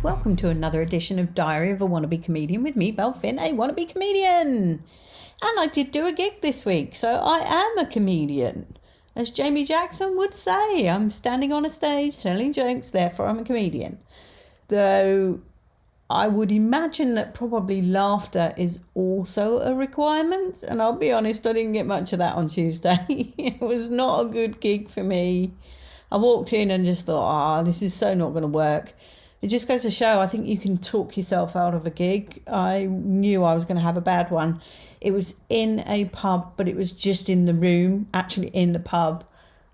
Welcome to another edition of Diary of a Wannabe Comedian with me, Belle, a wannabe comedian. And I did do a gig this week, so I am a comedian. As Jamie Jackson would say, I'm standing on a stage telling jokes, therefore I'm a comedian. Though I would imagine that probably laughter is also a requirement. And I'll be honest, I didn't get much of that on Tuesday. It was not a good gig for me. I walked in and just thought, this is so not going to work. It just goes to show, I think you can talk yourself out of a gig. I knew I was going to have a bad one. It was in a pub, but it was just in the room, actually in the pub.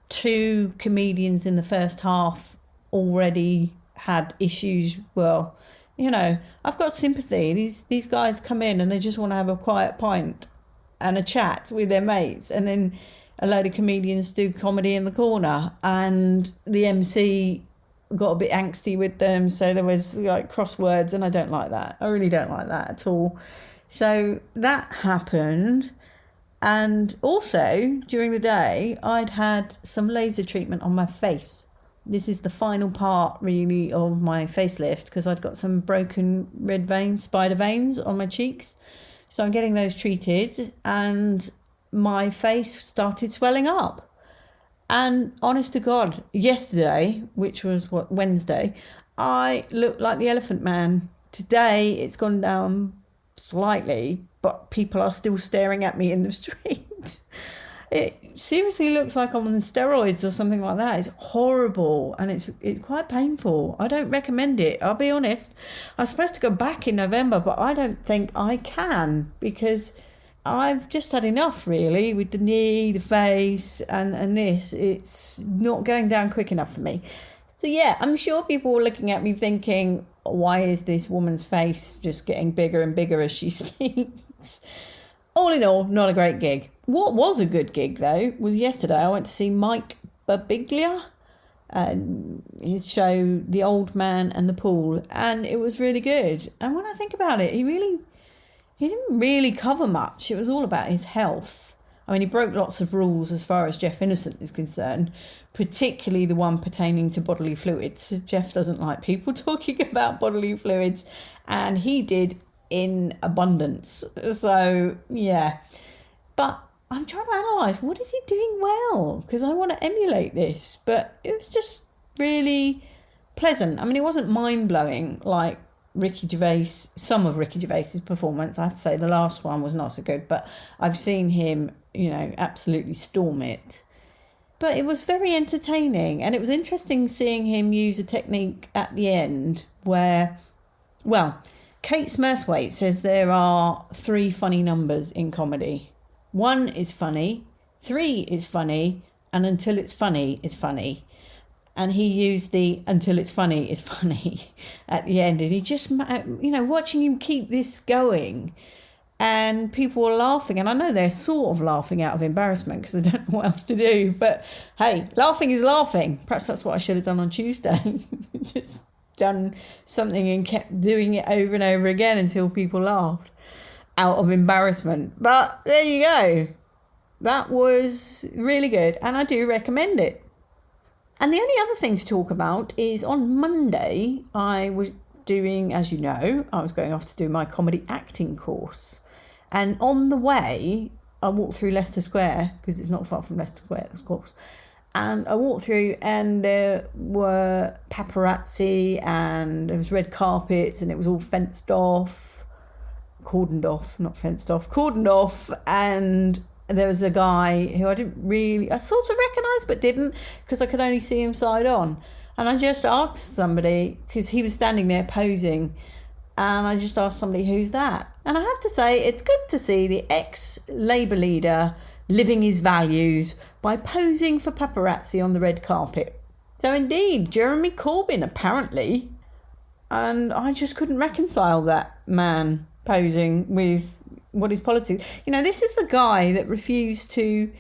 2 comedians in the first half already had issues. Well, you know, I've got sympathy. These guys come in and they just want to have a quiet pint and a chat with their mates. And then a load of comedians do comedy in the corner. And the MC got a bit angsty with them. So there was like crosswords, and I don't like that. I really don't like that at all. So that happened. And also during the day, I'd had some laser treatment on my face. This is the final part, really, of my facelift because I'd got some broken red veins, spider veins on my cheeks. So I'm getting those treated and my face started swelling up. And honest to God, yesterday, which was Wednesday, I looked like the Elephant Man. Today, it's gone down slightly, but people are still staring at me in the street. It seriously looks like I'm on steroids or something like that. It's horrible and it's quite painful. I don't recommend it. I'll be honest. I was supposed to go back in November, but I don't think I can because I've just had enough, really, with the knee, the face and this. It's not going down quick enough for me. So, yeah, I'm sure people were looking at me thinking, why is this woman's face just getting bigger and bigger as she speaks? All in all, not a great gig. What was a good gig, though, was yesterday. I went to see Mike Birbiglia, his show, The Old Man and the Pool, and it was really good. And when I think about it, he didn't really cover much. It was all about his health. I mean, he broke lots of rules as far as Jeff Innocent is concerned, particularly the one pertaining to bodily fluids. Jeff doesn't like people talking about bodily fluids, and he did in abundance. So, yeah. But I'm trying to analyse, what is he doing well? Because I want to emulate this. But it was just really pleasant. I mean, it wasn't mind-blowing like some of Ricky Gervais's performance. I have to say the last one was not so good, but I've seen him, absolutely storm it. But it was very entertaining, and it was interesting seeing him use a technique at the end where, Kate Smurthwaite says there are 3 funny numbers in comedy. 1 is funny, 3 is funny, and until it's funny is funny. And he used the until it's funny is funny at the end. And he just, watching him keep this going. And people were laughing. And I know they're sort of laughing out of embarrassment because they don't know what else to do. But hey, laughing is laughing. Perhaps that's what I should have done on Tuesday. Just done something and kept doing it over and over again until people laughed out of embarrassment. But there you go. That was really good. And I do recommend it. And the only other thing to talk about is on Monday, I was doing, as you know, I was going off to do my comedy acting course. And on the way, I walked through Leicester Square, because it's not far from Leicester Square, of course. And I walked through and there were paparazzi and there was red carpets and it was all cordoned off. And there was a guy who I sort of recognised but didn't, because I could only see him side on. And I just asked somebody, because he was standing there posing, and I just asked somebody, who's that? And I have to say, it's good to see the ex-Labour leader living his values by posing for paparazzi on the red carpet. So indeed, Jeremy Corbyn, apparently. And I just couldn't reconcile that man posing with what his politics. This is the guy that refused to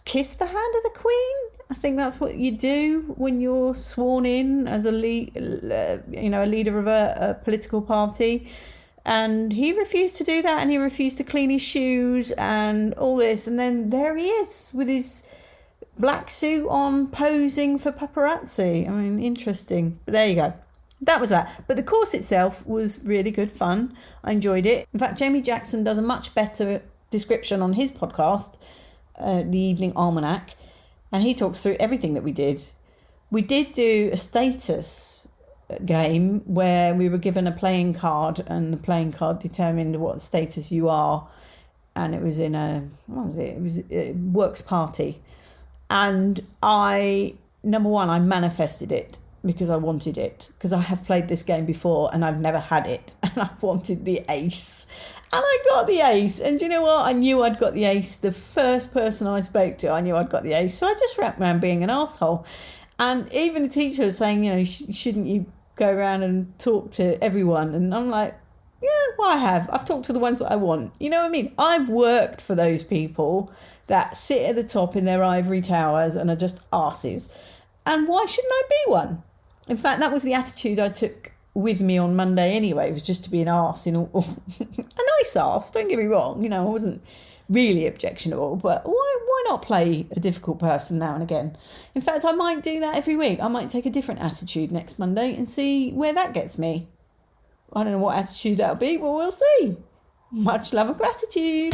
kiss the hand of the Queen. I think that's what you do when you're sworn in as a leader of a political party. And he refused to do that, and he refused to clean his shoes and all this. And then there he is with his black suit on, posing for paparazzi. I mean, interesting. But there you go. that was that. But the course itself was really good fun. I enjoyed it. In fact, Jamie Jackson does a much better description on his podcast, The Evening Almanac, and he talks through everything that we did. We did do a status game where we were given a playing card, and the playing card determined what status you are, and it was in a works party, and number one, I manifested it because I wanted it, because I have played this game before and I've never had it, and I wanted the ace, and I got the ace. And do you know what? I knew I'd got the ace. The first person I spoke to, I knew I'd got the ace, so I just went around being an asshole. And even the teacher was saying, shouldn't you go around and talk to everyone? And I'm like, yeah, well, I have. I've talked to the ones that I want. You know what I mean? I've worked for those people that sit at the top in their ivory towers and are just arses. And why shouldn't I be one? In fact, that was the attitude I took with me on Monday anyway. It was just to be an arse, a nice arse, don't get me wrong. I wasn't really objectionable, but why not play a difficult person now and again? In fact, I might do that every week. I might take a different attitude next Monday and see where that gets me. I don't know what attitude that'll be, but we'll see. Much love and gratitude.